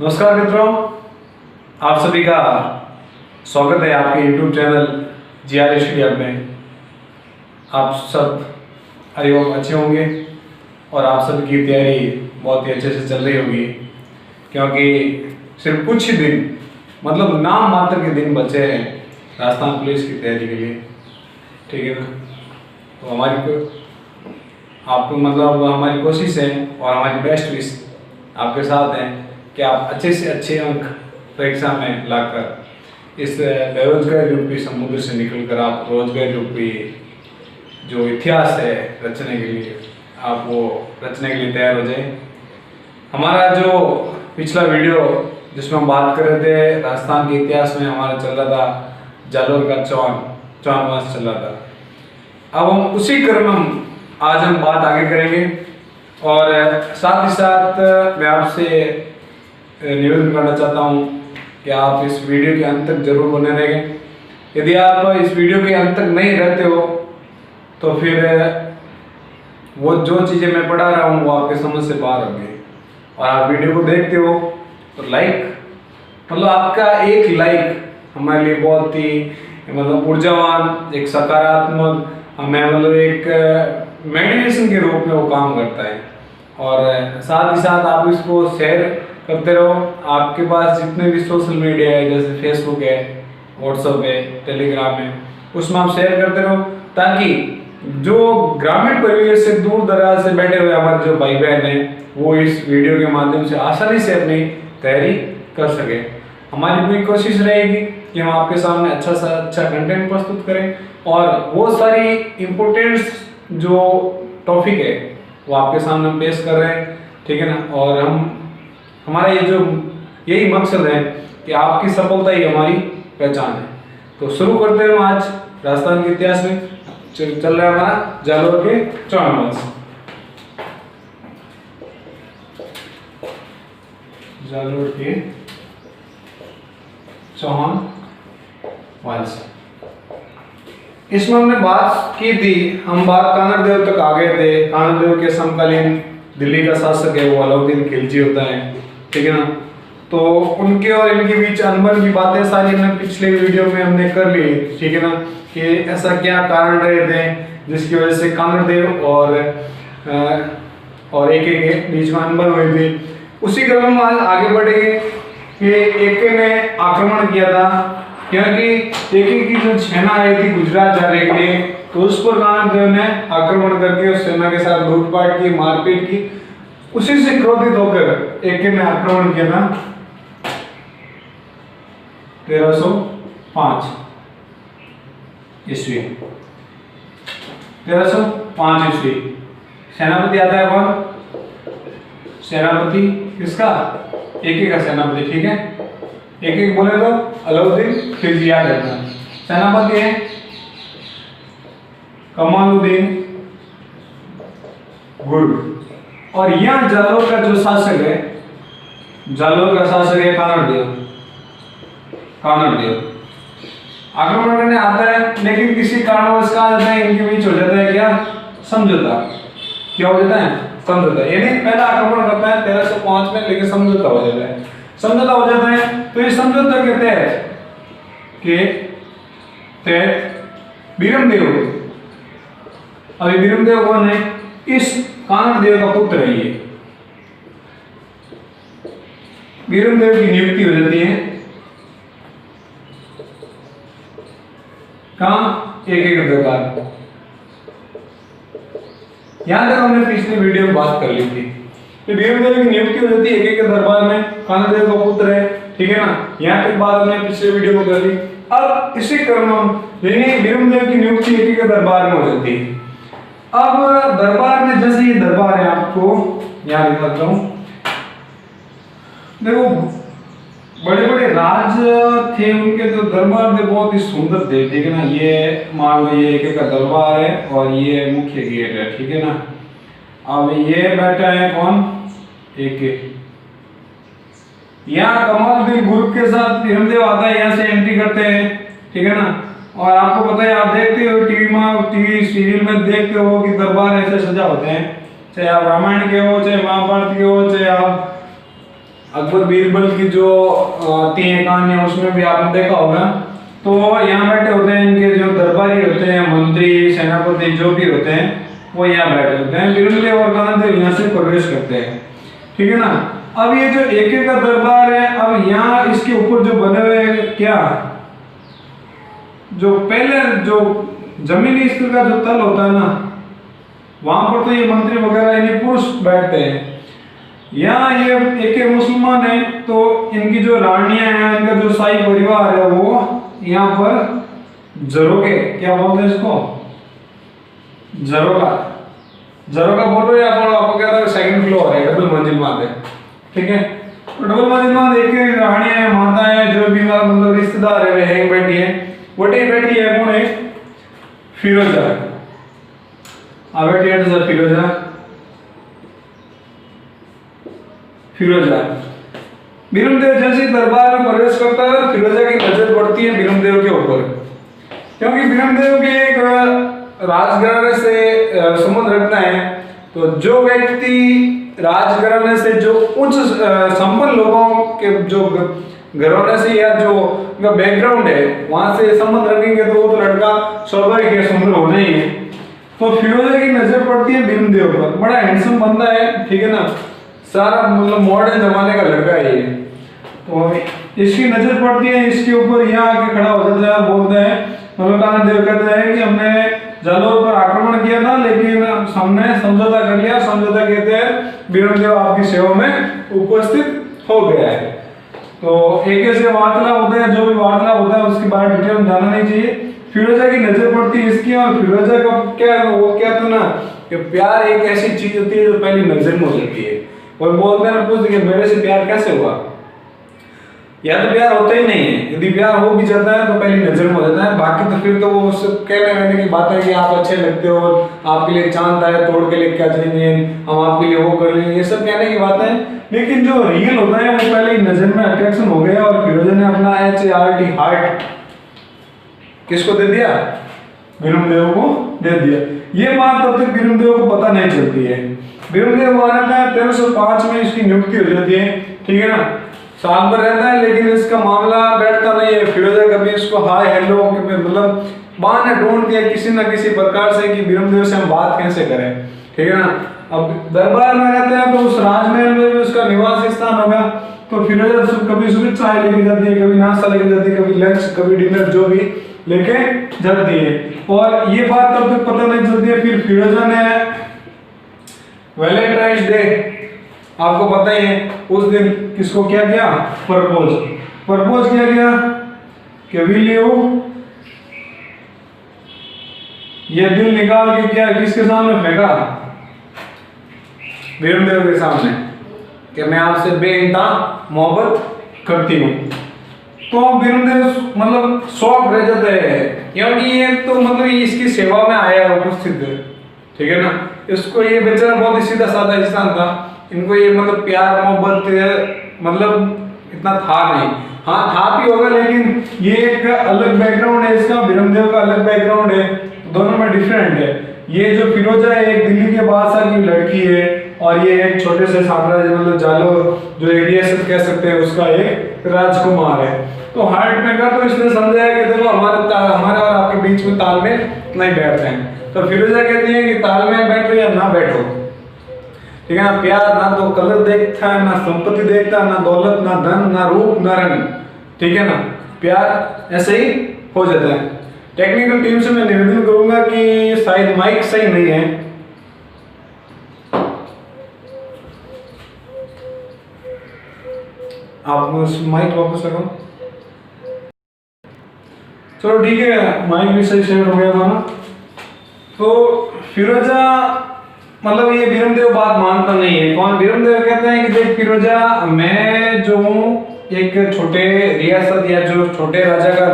नमस्कार मित्रों, आप सभी का स्वागत है आपके YouTube चैनल GR स्टडी में। आप सब आई होप अच्छे होंगे और आप सबकी तैयारी बहुत ही अच्छे से चल रही होगी, क्योंकि सिर्फ कुछ ही दिन मतलब नाम मात्र के दिन बचे हैं राजस्थान पुलिस की तैयारी के लिए। ठीक है ना? तो हमारी कोशिश है और हमारी बेस्ट विश आपके साथ है कि आप अच्छे से अच्छे अंक परीक्षा में लाकर इस बेरोजगार रूपी समुद्र से निकलकर आप रोजगार रूपी जो इतिहास है रचने के लिए आप वो रचने के लिए तैयार हो जाए। हमारा जो पिछला वीडियो जिसमें हम बात कर रहे थे राजस्थान के इतिहास में, हमारा चल रहा था जालोर का चौहान वंश चल रहा था। अब हम उसी क्रम में आज हम बात आगे करेंगे और साथ ही साथ मैं आपसे निवेदन करना चाहता हूँ कि आप इस वीडियो के अंत तक जरूर बने रहेंगे। यदि आप इस वीडियो के अंत तक नहीं रहते हो तो फिर वो जो चीज़ें मैं पढ़ा रहा हूँ वो आपके समझ से बाहर होंगे। और आप वीडियो को देखते हो तो आपका एक लाइक हमारे लिए बहुत ही ऊर्जावान, एक सकारात्मक, हमें एक मेडिटेशन के रूप में वो काम करता है। और साथ ही साथ आप इसको शेयर करते रहो। आपके पास जितने भी सोशल मीडिया है जैसे फेसबुक है, व्हाट्सएप है, टेलीग्राम है, उसमें आप शेयर करते रहो ताकि जो ग्रामीण परिवेश से दूर दराज से बैठे हुए हमारे जो भाई बहन हैं वो इस वीडियो के माध्यम से आसानी से अपनी तैयारी कर सके। हमारी पूरी कोशिश रहेगी कि हम आपके सामने अच्छा सा अच्छा कंटेंट प्रस्तुत करें और वो सारी इम्पोर्टेंट जो टॉपिक है वो आपके सामने हम पेश कर रहे हैं। ठीक है ना? और हमारा यही मकसद है कि आपकी सफलता ही हमारी पहचान है। तो शुरू करते हैं आज राजस्थान के इतिहास में चल रहा है हमारा जालोर के चौहान वंश। जालोर के चौहान वंश, इसमें हमने बात की थी, हम बात कानड़ देव तक आ गए थे। कानड़ देव के समकालीन दिल्ली का शासक है वो अलाउद्दीन खिलजी होता है। ठीक है ना? तो उनके और इनके बीच अनबन की बातें सारी हमने पिछले वीडियो में हमने कर ली। ठीक है ना? कि ऐसा क्या कारण रहे थे जिसकी वजह से कानड़ देव और एक के बीच में अनबन हुई थी। उसी क्रम में आगे बढ़ेंगे कि एक ने आक्रमण किया था, क्योंकि एक की जो सेना आई थी गुजरात जाने के लिए, तो उस पर कानड़ देव ने आक्रमण करके उस सेना के साथ लूटपाट की, मारपीट की। उसी से क्रोधित होकर एक ने आक्रमण किया था 1305 ईस्वी। 1305 ईस्वी। सेनापति आता है कौन? सेनापति किसका? एक का सेनापति। ठीक है? एक बोले तो अलाउद्दीन खिलजी याद रखना। सेनापति है कमालुद्दीन गुर्ग। और यह जालोर का जो शासक है, जालोर का शासक है कानड़ देव। आक्रमण करने आता है, लेकिन किसी कारणवश कहा जाता है इनके बीच हो जाता है क्या? समझौता। क्या हो जाता है? समझौता। यानी पहला आक्रमण करता है 1305 में, लेकिन समझौता हो जाता है। समझौता हो जाता है तो ये समझौता के तहत बीरमदेव, अभी बीरमदेव कौन है? इस कानड़ देव का पुत्र है। ये बीरमदेव की नियुक्ति हो जाती है कहाँ? एक दरबार। यहां तक हमने पिछले वीडियो में बात कर ली थी। तो बीरमदेव की नियुक्ति हो जाती है एक दरबार में, कानड़ देव का पुत्र है। ठीक है ना? यहां तक बात हमने पिछले वीडियो में कर ली। अब इसी क्रम में बीरमदेव की नियुक्ति एक दरबार में हो जाती है। अब दरबार में, जैसे ये दरबार है, आपको यहाँ दिखाता हूँ। देखो बड़े बड़े राज थे उनके, तो दरबार थे बहुत ही सुंदर थे। ठीक है ना? ये मान लो ये एक का दरबार है और ये मुख्य गेट है। ठीक है ना? अब ये बैठा है कौन? एक यहाँ कमालुद्दीन गुर्ग के साथ बीरमदेव आता है, यहाँ से एंट्री करते हैं। ठीक है ना? और आपको पता है, आप देखते हो टीवी सीरियल में देखते हो कि दरबार ऐसे सजा होते हैं, चाहे आप रामायण के हो, चाहे महाभारत के हो, चाहे आप अकबर बीरबल की जो 3 कहानियां उसमें भी आपने देखा होगा। तो यहाँ बैठे होते हैं इनके जो दरबारी होते हैं, मंत्री सेनापति जो भी होते हैं वो यहाँ बैठे होते हैं। बिरुलदेव और काननदेव यहाँ से प्रवेश करते हैं, ठीक है ना। अब ये जो एक एक का दरबार है, अब यहाँ इसके ऊपर जो बने हुए क्या, जो पहले जो जमीनी स्तर का जो तल होता है ना, वहां पर तो ये मंत्री वगैरह इन्हीं पुरुष बैठते हैं। यहाँ ये एक मुसलमान है, तो इनकी जो रानियां हैं, इनका जो शाही परिवार है वो यहाँ पर जरोगे, क्या बोलते हैं इसको, जरोगा, जरोगा बोलो या आपको कहते हैं सेकंड फ्लोर है, डबल मंजिल मात है, ठीक है। तो डबल मंजिल मात एक रानियां है, माता है, जो भी मतलब रिश्तेदार है वे बैठी है, वोटे बैठी है, कौन है, फिरोजा, बैठी है सर फिरोजा, फिरोजा। बीरमदेव जैसे दरबार में प्रवेश करता है, फिरोजा की नजर पड़ती है बीरमदेव के ऊपर, क्योंकि बीरमदेव के एक राजघराने से संबंध रखता है। तो जो व्यक्ति राजघराने से जो उच्च संपन्न लोगों के जो घराने से या जो उनका बैकग्राउंड है वहां से संबंध रखेंगे तो वो तो लड़का स्वाभाविक है, सुंदर होना ही है। तो फिरोजा की नजर पड़ती है बीरमदेव पर, बड़ा हैंडसम बंदा है, ठीक है ना, सारा मतलब मॉडर्न जमाने का लड़का है ये। तो इसकी नजर पड़ती है इसके ऊपर, यहाँ आके खड़ा हो जाता है, बोलते हैं, मतलब काननदेव कहते हैं कि हमने जालौर पर आक्रमण किया था लेकिन हमने समझौता कर लिया। समझौता कहते हैं बीरमदेव आपकी सेवा में उपस्थित हो गया है। तो एक ऐसे वार्तालाप होते हैं, जो भी वार्तालाप होता है उसके बारे में डिटेल में जानना नहीं चाहिए। फिरोजा की नजर पड़ती है इसकी, और फिरोजा का क्या वो क्या था ना कि प्यार एक ऐसी चीज होती है जो पहली नजर में हो जाती है। और बोलते हैं, पूछते कि मेरे से प्यार कैसे हुआ, या तो प्यार होता ही नहीं है, यदि प्यार हो भी जाता है तो पहली नजर में हो जाता है, बाकी तो फिर तो वो कहने कहने की बात है कि आप अच्छे लगते हो, आपके लिए चांद आए तोड़ के लेके आ जाएंगे, हम आपके लिए वो कर लेंगे, ये सब कहने की बात है। लेकिन जो रियल होता है वो पहले ही नजर में अट्रैक्शन हो गया, और फिरोजा ने अपना HART हार्ट किसको दे दिया, बीरमदेव को दे दिया। ये बात तब तक बीरमदेव को पता नहीं चलती है। बीरमदेव को रहता है 1305 में इसकी नियुक्ति हो जाती है, ठीक है ना, साल भर रहता है, लेकिन इसका मामला बैठता नहीं है। फिरोजा कभी इसको हाय हेलो मतलब बहाने ढूंढती है किसी ना किसी प्रकार से कि बीरमदेव से हम बात कैसे करें, ठीक है ना। अब दरबार में रहता है तो उस राजमहल में भी उसका निवास स्थान होगा, तो फिरोजा कभी सुबह चाय लेके जाती है, कभी नाश्ता लेके जाती है, कभी लंच, कभी डिनर, जो भी लेके जाती है। और ये बात तब तक पता नहीं चलती है। फिर फिरोजा ने वैलेंटाइंस डे, आपको पता ही है, उस दिन किसको क्या किया, प्रपोज किया गया कि विल यू, ये दिल निकाल के क्या किसके सामने फेंका, बीरमदेव के सामने, कि मैं आपसे बेइंतहा मोहब्बत करती हूँ। तो बीरमदेव मतलब शौक रह जाते हैं, क्योंकि ये तो मतलब इसकी सेवा में आया उपस्थित है, ठीक है ना। इसको ये बेचारा बहुत ही सीधा साधा इंसान था, इनको ये मतलब प्यार मोहब्बत मतलब इतना था नहीं, हाँ था भी होगा, लेकिन ये एक अलग बैकग्राउंड है इसका, बीरमदेव का अलग बैकग्राउंड है, दोनों में डिफरेंट है। ये जो फिरोजा है एक दिल्ली के बादशाह की लड़की है, और ये एक छोटे से साम्राज्य मतलब जालोर जो रियासत कह सकते हैं उसका एक राजकुमार है। तो हार्ट में का तो इसने समझाया कि देखो हमारे और आपके बीच में तालमेल नहीं बैठते हैं। तो फिरोजा कहती है कि तालमेल बैठो या ना बैठो, ठीक है ना। प्यार ना तो कलर देखता है, ना संपत्ति देखता, ना दौलत, ना धन, ना रूप, ना रंग, ठीक है ना। प्यार ऐसे ही हो जाता है। टेक्निकल टीम से मैं निवेदन करूंगा कि शायद माइक सही नहीं है, आप उस माइक वापस लगाओ। चलो ठीक है, माइक भी सही शेयर हो गया था ना। तो फिरोजा मतलब ये बीरमदेव बात मानता नहीं है। कौन? बीरमदेव कहते हैं कि देख फिरोजा, मैं जो एक छोटे रियासत या जो छोटे राजा का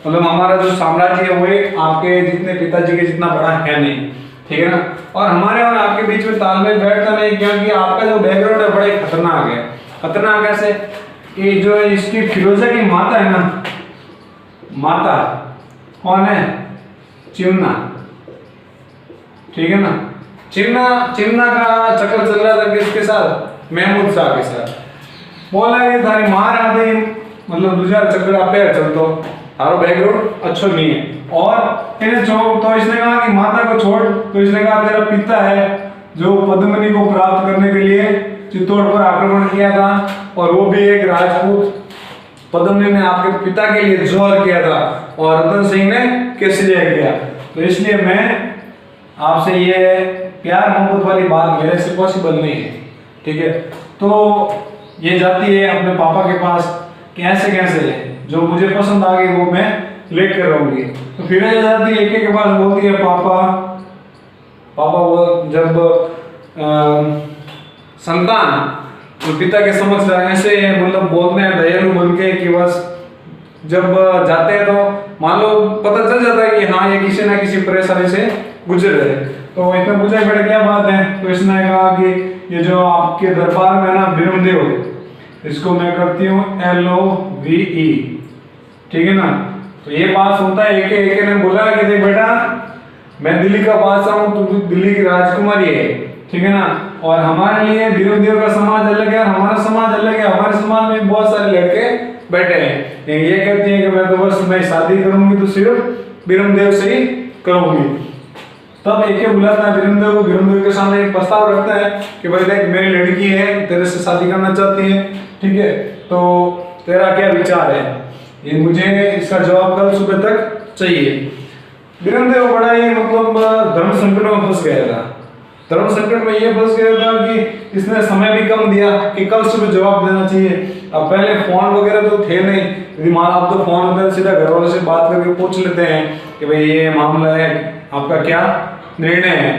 मतलब हमारा जो साम्राज्य है वो आपके जितने पिताजी के जितना बड़ा है नहीं, ठीक है ना। और हमारे और आपके बीच में तालमेल बैठता नहीं, क्योंकि आपका जो बैकग्राउंड है बड़ा ही खतरनाक है। खतरनाक कैसे कि जो इसकी फिरोजा की माता है ना, माता कौन है? चिमना, ठीक है ना। चिमना का चक्कर चल रहा था किसके साथ? महमूद शाह के साथ। बोला कि थारी मार आते मतलब दूसरा चक्कर आपे चलतो, थारो बैकग्राउंड अच्छो नहीं है। और इन्हें छोड़, तो इसने कहा कि माता को छोड़, तो इसने कहा तेरा पिता है जो पद्मिनी को प्राप्त करने के लिए चित्तौड़ पर आक्रमण किया था, और वो भी एक राजपूत। पद्मिनी ने आपके पिता के लिए जोहर किया था और रतन सिंह ने केसरिया किया। तो इसलिए मैं आपसे ये प्यार मोहब्बत वाली बात मेरे से पॉसिबल नहीं है, ठीक है। तो ये जाती है अपने पापा के पास, कैसे कैसे जो मुझे पसंद आ गई वो मैं लेकर रहूंगी। तो फिर ये जाती है एक के पास, बोलती है पापा पापा। वो जब संतान तो पिता के समक्ष ऐसे मतलब बोलते हैं दयालु बन के कि बस जब जाते हैं तो मान लो पता चल जाता है कि हाँ ये किसी ना किसी परेशानी से गुजर रहे। तो इतना पूछा बेटा क्या बात है, तो इसने कहा कि ये जो आपके दरबार में ना बिरमदेव, इसको मैं करती हूँ LOVE, ठीक है ना। तो ये बात सुनता है एक ने बोला कि देख बेटा मैं दिल्ली का बादशाह हूँ, तू दिल्ली की राजकुमारी है, ठीक है ना। और हमारे लिए बिरमदेव का समाज अलग है और हमारा समाज अलग है। हमारे समाज में बहुत सारे लड़के बैठे हैं, ये कहती है कि मैं तो बस मैं शादी करूंगी तो सिर्फ बिरमदेव से ही करूंगी। तब एक बुलाता है बिरमदेव को, बिरमदेव के सामने एक प्रस्ताव रखता है कि भाई देख मेरी लड़की है, तेरे से शादी करना चाहती है, ठीक है, तो तेरा क्या विचार है, ये मुझे इसका जवाब कल सुबह तक चाहिए। बिरमदेव बड़ा ही मतलब धर्म संकट में फंस गया था। धर्म संकट में ये फंस गया था कि इसने समय भी कम दिया कि कल सुबह जवाब देना चाहिए। अब पहले फोन वगैरह तो थे नहीं, यदि मान आप तो फोन होता है सीधा घर वालों से बात करके पूछ लेते हैं कि भाई ये मामला है, आपका क्या निर्णय है।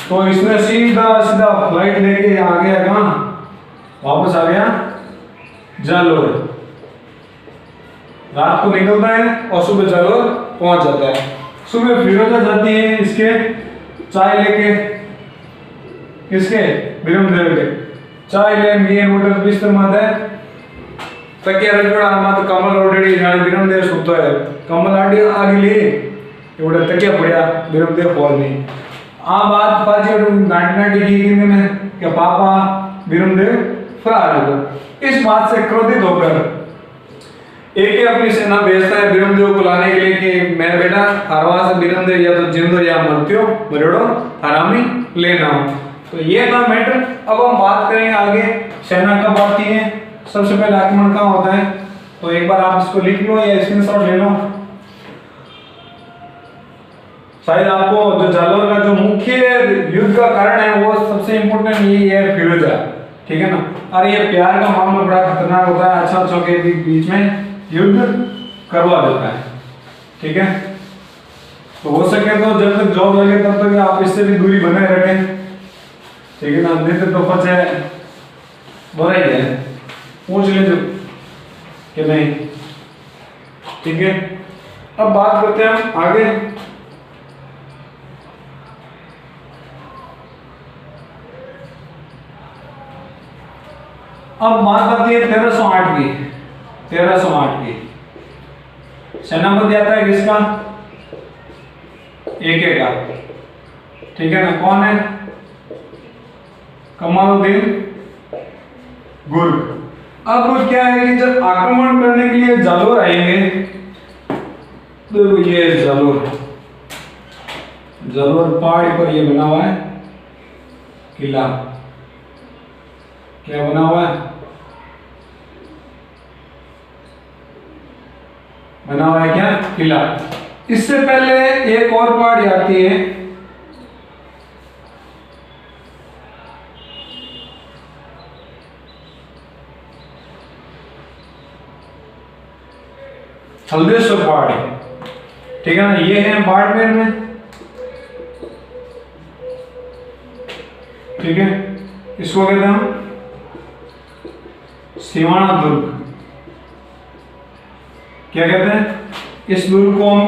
तो इसने सीधा सीधा फ्लाइट लेके आ गया, कहाँ वापस आ गया जालोर। रात को निकलता है और सुबह जालोर पहुंच जाता है। सुबह फिरोजा जाती है इसके चाय लेके, किसके बिरमदेव के चाय ले होटल बिस्तर माता है तकिया रगड़ा माता कमल ऑलरेडी जाने बिरमदेव सुतो है, कमल आडी आगे ले एवढा तकिया पड्या बिरमदेव फोन नहीं आ बात पाजी गांटी की किने के पापा बिरमदेव फरार हो। इस बात से क्रोधित होकर एक अपनी सेना भेजता है बिरमदेव को लाने के लिए कि मेरे बेटा हरवा से बिरमदेव या तो जिंदो या मृत्यु मरोड़ो हरामी लेना हो। तो ये था मैटर। अब हम बात करेंगे आगे सेना कब आती है, सबसे पहले आक्रमण कहाँ होता है। तो एक बार आप इसको लिख लो या स्क्रीनशॉट ले लो। शायद आपको जो जालोर का जो मुख्य युद्ध का कारण है वो सबसे इंपोर्टेंट यही है फिरोजा, ठीक है ना। और ये प्यार का मामला बड़ा खतरनाक होता है, अच्छा अच्छों के बीच में युद्ध करवा देता है, ठीक है। तो हो सके तो जब तक जॉब लगे तब तक आप इससे भी दूरी बनाए रखें, ठीक है ना। नहीं तो फंसे बुरा ही है, पूछ लीजिए कि नहीं, ठीक है। अब बात करते हैं हम आगे। अब बात आती है 1308 की। 1308 की सेनापति आता है किसका, AK का, ठीक है ना। कौन है, कमालुद्दीन गुर्ग। अब क्या है कि जब आक्रमण करने के लिए जालोर आएंगे, तो ये जालोर पहाड़ी पर ये बना हुआ है किला, क्या बना हुआ है, बना हुआ है क्या किला। इससे पहले एक और पहाड़ी आती है, हल्देश्वर पहाड़ी, ठीक है ना। ये है बाड़मेर में, ठीक है। इसको कहते हैं हम सिवाना दुर्ग, क्या कहते हैं इस दुर्ग को हम,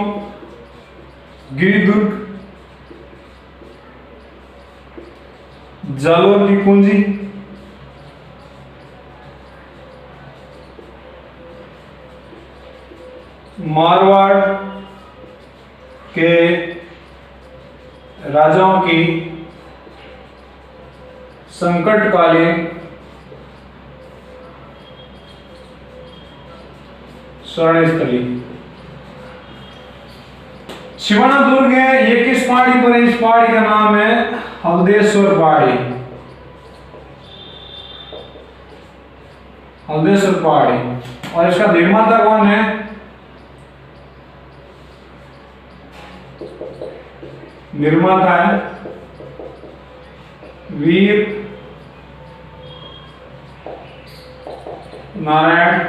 गिरी दुर्ग, जालोर की कुंजी, मारवाड़ के राजाओं की संकटकालीन स्वर्ण स्थली। शिवाना दुर्ग है, ये किस पहाड़ी पर है? इस पहाड़ी का नाम है हल्देश्वर पहाड़ी। हल्देश्वर पहाड़ी। और इसका निर्माता कौन है? निर्माता है वीर नारायण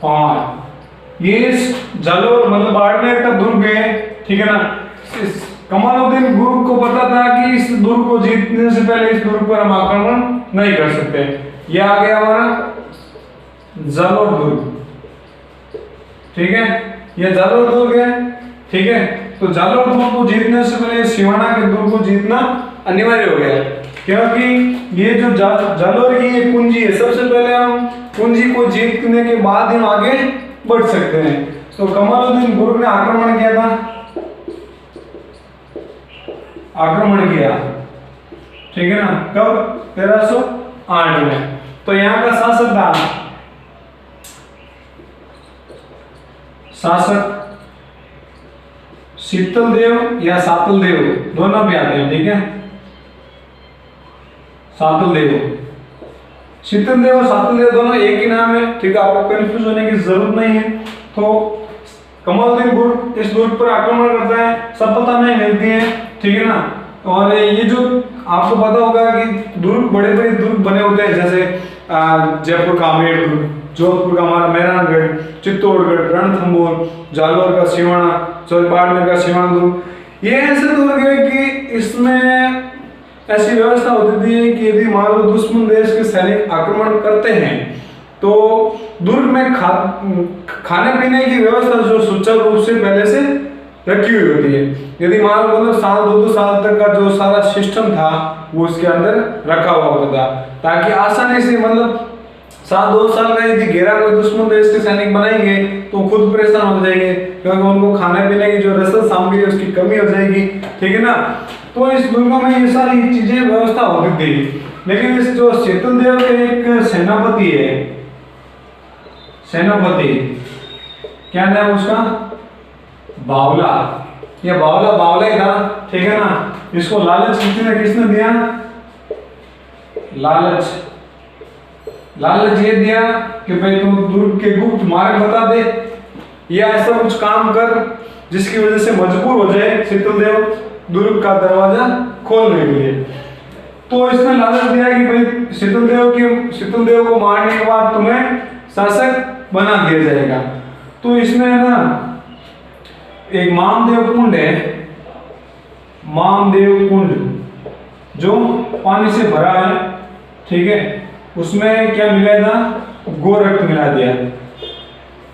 पंवार। ये इस जालोर मतलब बाड़मेर का दुर्ग है, ठीक है ना। इस कमालुद्दीन गुर्ग को पता था कि इस दुर्ग को जीतने से पहले इस दुर्ग पर हम आक्रमण नहीं कर सकते। यह आ गया हमारा जालोर दुर्ग, ठीक है। यह जालोर दुर्ग है, ठीक है। तो जालोर दुर्ग को जीतने से पहले सिवाना के दुर्ग को जीतना अनिवार्य हो गया, क्योंकि ये जो जालोर की ये कुंजी है, सबसे पहले हम कुंजी को जीतने के बाद हम आगे बढ़ सकते हैं। तो कमालुद्दीन गुर्ग ने आक्रमण किया था, आक्रमण किया, ठीक है ना। कब? 1308 में। तो यहाँ का शासक था, शासक शीतल देव या सातल देव, दोनों भी आते हैं, ठीक है। सातल देव, शीतल देव और सातल देव दोनों एक ही नाम है, ठीक है। आपको कंफ्यूज होने की जरूरत नहीं है। तो कमालुद्दीन गुर्ग इस दुर्ग पर आक्रमण करता है, सफलता नहीं मिलती है, ठीक है ना। और ये जो आपको पता होगा कि दुर्ग बड़े बड़े दुर्ग बने होते हैं, जैसे जयपुर का आमेर दुर्ग, जोधपुर का हमारा मेहरानगढ़, चित्तौड़गढ़, रणथंभौर, जालोर का सिवाना, बाड़मेर का सिवाना दुर्ग। ये ऐसे दुर्ग है कि इसमें ऐसी व्यवस्था होती थी कि यदि मान लो दुश्मन देश के सैनिक आक्रमण करते हैं तो दुर्ग में खाने पीने की व्यवस्था जो सुचारू रूप से पहले से रखी हुई होती है। यदि मान लो मतलब साल दो साल तक का जो सारा सिस्टम था वो उसके अंदर रखा हुआ होता था, ताकि आसानी से मतलब साल 2 साल का यदि घेरा कोई दुश्मन देश के सैनिक बनाएंगे तो खुद परेशान हो जाएंगे, क्योंकि उनको खाने पीने की जो रसद सामग्री है उसकी कमी हो जाएगी, ठीक है ना। तो इस दुर्ग में ये सारी चीजें व्यवस्था होती थी। लेकिन इस जो शीतल देव के एक सेनापति है, सेनापति क्या नाम उसका? बावला। ये बावला ही था, ठीक है ना। इसको लालच किसने दिया? लालच ये दिया कि भाई तुम दुर्ग के गुप्त मार्ग बता दे या ऐसा कुछ काम कर जिसकी वजह से मजबूर हो जाए शीतल देव दुर्ग का दरवाजा खोलने के लिए। तो इसने लालच दिया कि भाई शीतल देव को मारने के बाद तुम्हें शासक बना दिया जाएगा। तो इसमें ना एक मामदेव कुंड है, मामदेव कुंड जो पानी से भरा है, ठीक है। उसमें क्या मिलाया था? गोरख मिला दिया।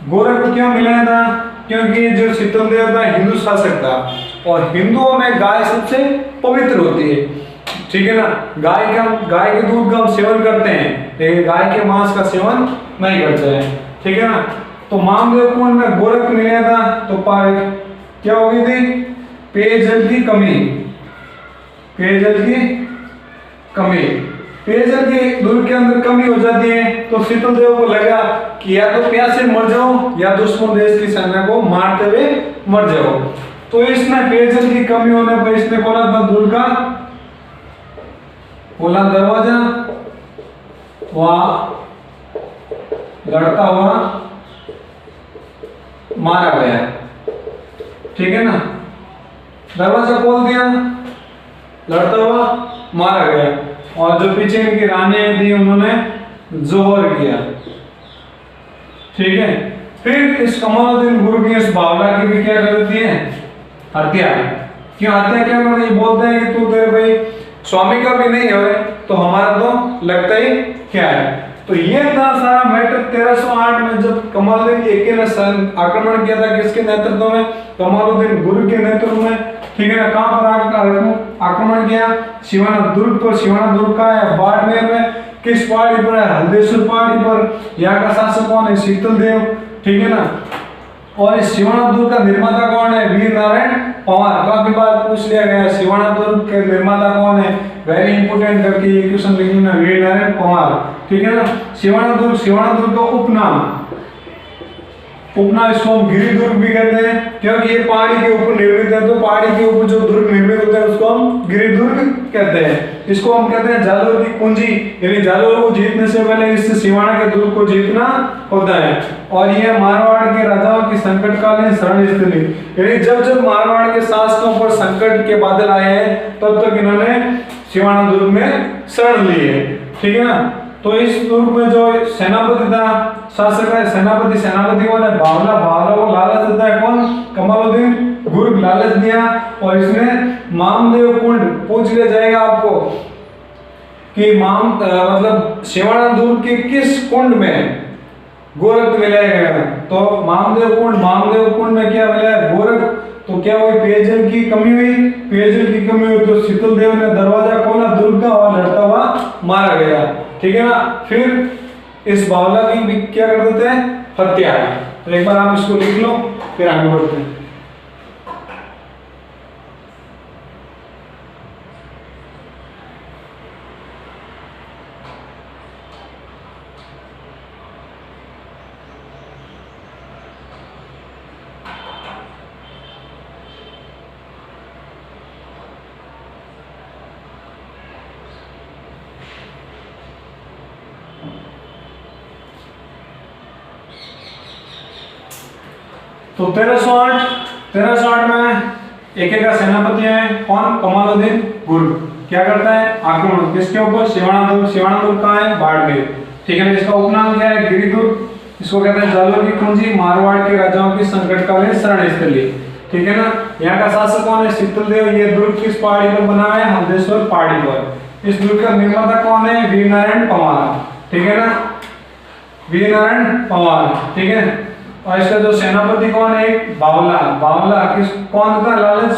गोरख क्यों मिलाया था? क्योंकि जो शीतल देव था हिंदू शासक था और हिंदुओं में गाय सबसे पवित्र होती है, ठीक है ना। गाय के दूध का हम सेवन करते हैं, लेकिन गाय के मांस का सेवन नहीं करते हैं, ठीक है ना। तो मामदेव कुंड में गोरख मिलाया था तो क्या हो गई थी? पेयजल की कमी, पेयजल की दुर्ग के अंदर कमी हो जाती है। तो शीतल देव को लगा कि या तो प्यासे मर जाओ या दुश्मन देश की सेना को मारते हुए मर जाओ। तो इसने पेयजल की कमी होने पर इसने खोला था दुर्ग का खोला दरवाजा, वहां लड़ता हुआ मारा गया, ठीक है ना। दरवाजा खोल दिया, लड़ता हुआ मारा गया। और जो पीछे इनकी रानी थी उन्होंने जोहर किया, ठीक है। फिर इस कमालुद्दीन गुर्ग ने इस बावला की भी क्या कर दी है? हत्या। क्यों हत्या क्या कर दी? बोलते हैं कि तू तेरे भाई स्वामी का भी नहीं है तो हमारा तो लगता ही क्या है। तो ये था सारा मैटर 1308 में जब कमालुद्दीन एक ने आक्रमण किया था। किसके नेतृत्व में? कमालुद्दीन गुर्ग के नेतृत्व में, ठीक है ना। कहां पर आक्रमण किया? सिवाना दुर्ग पर। सिवाना दुर्ग का है बाड़मेर में। किस पहाड़ी पर है? हल्देश्वर पहाड़ी पर। यहाँ का शासक कौन है? शीतल देव, ठीक है ना। और इस सिवाना दुर्ग का निर्माता कौन है? वीर नारायण पंवार। काफी बार पूछ लिया गया सिवाना दुर्ग के निर्माता कौन है, वेरी इंपोर्टेंट करके ये क्वेश्चन लिख लेना, वीर नारायण पंवार, ठीक है ना। सिवाना दुर्ग का उपनाम उपनाम इसको हम गिरि दुर्ग भी कहते हैं, क्योंकि ये पहाड़ी के ऊपर निर्मित है, तो पहाड़ी के ऊपर जो दुर्ग निर्मित होते हैं उसको हम गिरि दुर्ग कहते हैं। इसको हम कहते हैं जालोर की कुंजी, यानी जालोर को जीतने से पहले इस सिवाना के दुर्ग को जीतना होता है। और यह मारवाड़ के राजाओं की संकटकालीन शरण स्थली, यानी जब जब मारवाड़ के शासकों पर संकट के बादल आए हैं तब तक इन्होंने सिवाना दुर्ग में शरण ली है, ठीक है ना। तो इस दुर्ग में जो सेनापति था, शासक है, सेनापति कौन है? बावला। बावला को लालच देता है कौन? कमालुद्दीन गुर्ग लालच दिया, और इसने मामदेव कुंड पूछ लिया जाएगा आपको कि मतलब सिवाना दुर्ग के किस कुंड में गोरख मिलाया गया, तो मामदेव कुंड में क्या मिला है? गोरख। तो क्या हुई? पेयजल की कमी हुई, तो शीतल देव ने दरवाजा खोला दुर्ग का और लड़ता हुआ मारा गया, ठीक है ना। फिर इस बावला की भी क्या कर देते हैं? हत्या। तो एक बार आप इसको लिख लो, फिर आगे बढ़ते हैं। तो 1308 में एक का सेनापति है कौन? कमालुद्दीन गुर्ग। क्या करता है? आक्रमण किसके ऊपर? सिवाना दुर्ग कहाँ है? बाड़मेर, ठीक है ना। इसका उपनाम क्या है? गिरि दुर्ग। इसको कहते हैं जालोर की कुंजी, मारवाड़ के राजाओं की संकटकालीन शरण स्थली, ठीक है ना। यहाँ का शासक कौन है? शीतल देव। ये दुर्ग किस पहाड़ी पर बना है? हल्देश्वर पहाड़ी पर। इस दुर्ग का निर्माता कौन है? वीरनारायण पंवार, ठीक है ना, वीरनारायण पंवार, ठीक है। और इसका जो सेनापति कौन है? बावला किस कौन था? लालच।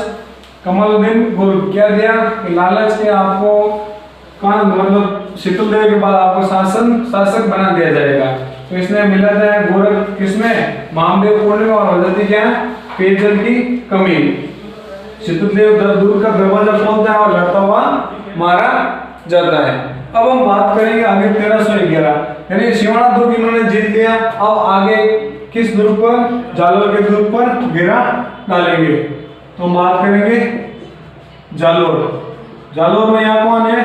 कमालुद्दीन गुर्ग क्या दिया? लालच के आपको कौन मतलब शीतल देव के बाद आपको शासक बना दिया जाएगा। तो इसने मिला है गोरख किसमें? मामदेव कुंड में, और हो जाती क्या? पेयजल की कमी। शीतल देव दुर्ग का दरवाजा खोलता है और लड़ता हुआ मारा जाता है। अब हम बात करेंगे आगे 1311, यानी सिवाना दुर्ग इन्होंने जीत लिया। अब आगे किस दुर्ग पर? जालोर के दुर्ग पर घेरा डालेंगे। तो हम बात करेंगे जालोर में यहाँ कौन है?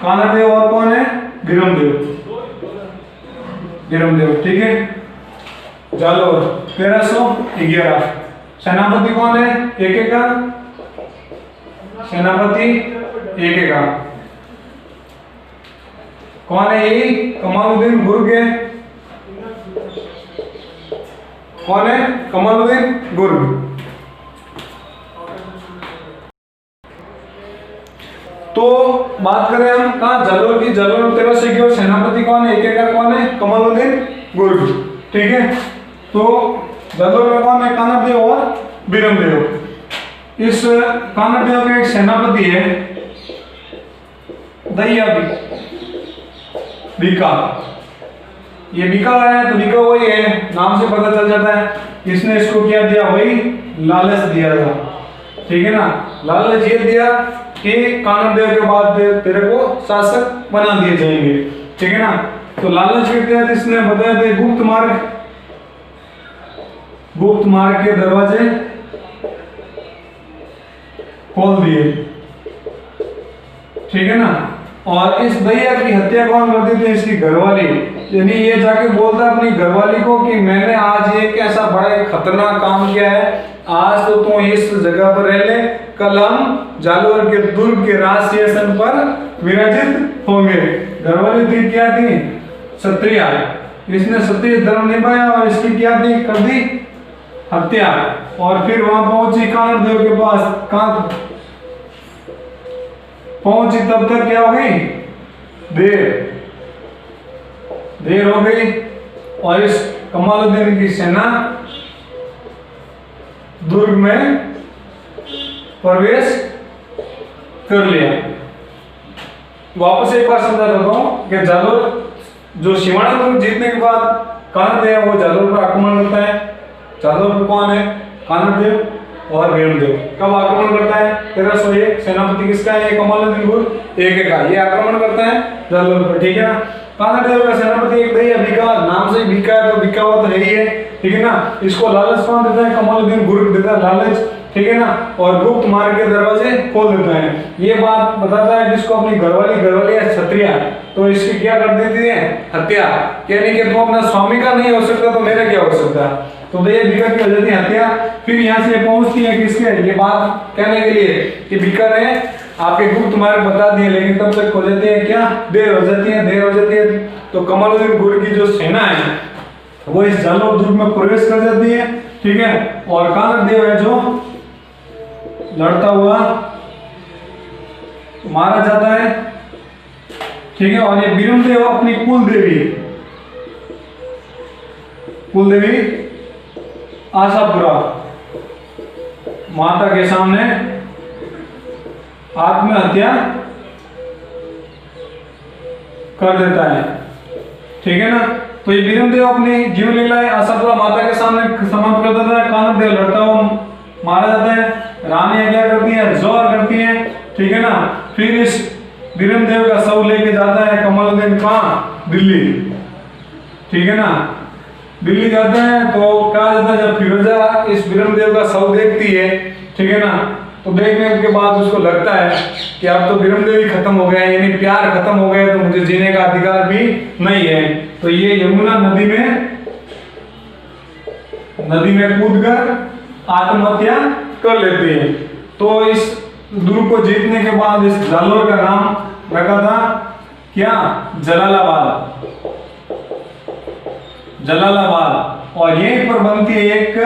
कानड़देव और कौन है? बिरमदेव, ठीक है। जालोर 1311। सेनापति कौन है? एक का सेनापति एक का कौन है? ये कमालुद्दीन गुर्ग है। कौन है? कमालुद्दीन गुर्ग। तो बात करें हम कहाँ? जालोर की। जालोर में 1311 सेनापति कौन है? एक का कौन है? कमालुद्दीन गुर्ग, ठीक है। तो जालोर में कौन है? कानड़देव और बिरमदेव। इस कानड़देव का एक सेनापति है दहिया बीका। ये बीका है, तो बीका वही है, नाम से पता चल जाता है। इसने इसको क्या दिया? वही लालच दिया था, ठीक है ना। लालच ये दिया कि कानड़देव के बाद तेरे को शासक बना दिए जाएंगे, ठीक है ना। तो लालच के तहत इसने बताया थे गुप्त मार्ग के दरवाजे खोल दिए, ठीक है ना। और इस दैया की हत्या कौन करती थी? इसकी घरवाली। यानी ये जाके बोलता है अपनी घरवाली को कि मैंने आज एक ऐसा बड़ा खतरनाक काम किया है, आज तो तू इस जगह पर रह ले, कल हम जालोर के दुर्ग के राज सिंहासन पर विराजित होंगे। घरवाली थी क्या थी? क्षत्रिय। इसने क्षत्रिय धर्म निभाया और इसकी क्या थी? कर दी हत्या। और फिर वहां पहुंची कानड़देव के पास। कहां पहुंची तब तक क्या हो गई? देर हो गई, और इस कमालुद्दीन की सेना दुर्ग में प्रवेश कर लिया। वापस एक बार समझा देता हूं कि जालोर जो सिवाना दुर्ग जीतने के बाद कानड़देव वो जालोर पर आक्रमण करता है। जालोर पर कौन है? कानड़देव और बिरमदेव। कब आक्रमण करता है? 1301। सेनापति किसका है? कमालुद्दीन गुर्ग एक का। ये आक्रमण करता है जालोर पर, ठीक है ना। कानर देव का सेनापति एक दैया भिका, नाम से ही भिका है तो भिका हुआ तो है ही है, ठीक है ना। इसको लालच कौन देता है? कमालुद्दीन गुर्क देता है लालच, ठीक है ना। और गुप्त मार्ग के दरवाजे खोल देता है। ये बात बताता है जिसको अपनी घरवाली या क्षत्रिया, तो इसकी क्या कर देती है? हत्या। यानी कि तुम अपना स्वामी का नहीं हो सकता तो मेरा क्या हो सकता? तो दैया भिका की हो जाती है हत्या। फिर यहाँ से पहुंचती है किसके? ये बात कहने के लिए कि भिका ने आपके गुप्त मार्ग बता दिए, लेकिन तब तक हो जाती है क्या? देर हो जाती है। तो कमालुद्दीन गुर्क की जो सेना है वो इस जालोर दुर्ग में प्रवेश कर जाती है, ठीक है। और कानर देव है जो लड़ता हुआ मारा जाता है, ठीक है। और ये बीरम देव अपनी कुल देवी आशापुरा माता के सामने आत्महत्या कर देता है, ठीक है ना। तो ये बीरम देव अपनी जीवन लीलाएं आशापुरा माता के सामने समाप्त कर देता है। कानर देव लड़ता हुआ मारा जाता है। रानी क्या करती है? जोर करती है, ठीक है ना। फिर इस बीरम देव का शव लेके जाता है कमालुद्दीन कहाँ? दिल्ली, ठीक है ना। दिल्ली जाते हैं तो कहा जाता है जब फिरोजा इस बीरम देव का शव देखती है, ठीक है ना, तो देखने के बाद उसको लगता है कि अब तो बीरम देव ही खत्म हो गया, यानी प्यार खत्म हो गया, तो मुझे जीने का अधिकार भी नहीं है। तो ये यमुना नदी में कूदकर आत्महत्या कर लेती है। तो इस दुर्ग को जीतने के बाद इस जालोर का नाम रखा था क्या? जलालाबाद। और यहीं पर बनती है एक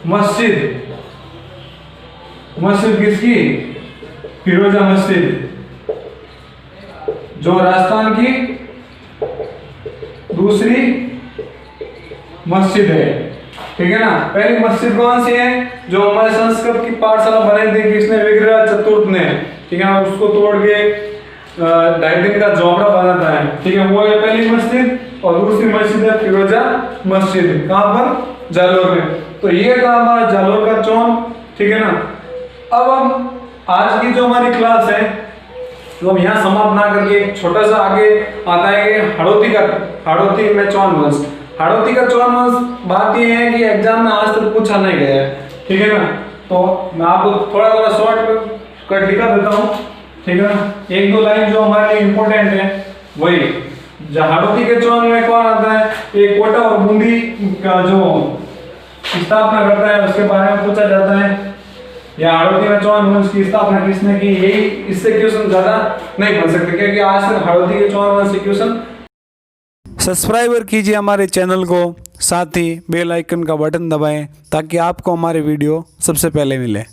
मस्जिद किसकी? फिरोजा मस्जिद, जो राजस्थान की दूसरी मस्जिद है, ठीक है ना। पहली मस्जिद कौन सी है? जो हमारे संस्कृत की पाठशाला बनाई थी किसने? विग्रह चतुर्थ ने, ठीक है ना। उसको तोड़ के 2.5 दिन का झोपड़ा बनाता है, ठीक है। वो है पहली मस्जिद। और दूसरी मस्जिद है फिरोजा मस्जिद, कहाँ पर? जालोर में। तो ये था हमारा जालोर का चौन, ठीक है ना। अब हम आज की जो हमारी क्लास है तो हम यहाँ समाप्त ना करके एक छोटा सा आगे आता है कि हाड़ौती में चौन वंश। हाड़ौती का चौन वंश बात ये है कि एग्जाम में आज तक पूछा नहीं गया है, ठीक है ना। तो मैं आपको थोड़ा शॉर्ट कट दिखा देता हूँ, ठीक है ना। 1-2 लाइन जो हमारे लिए इम्पोर्टेंट है वही। हाड़ौती के चौन में कौन आता है? एक कोटा और बूंदी का जो स्थापना करता है उसके बारे में पूछा जाता है। या हाड़ौती में चौन वंश की स्थापना किसने की? यही, इससे क्वेश्चन ज्यादा नहीं बन सकते क्योंकि आज तक हाड़ौती के चौन वंश से क्वेश्चन। सब्सक्राइबर कीजिए हमारे चैनल को, साथ ही बेल आइकन का बटन दबाएं ताकि आपको हमारे वीडियो सबसे पहले मिले।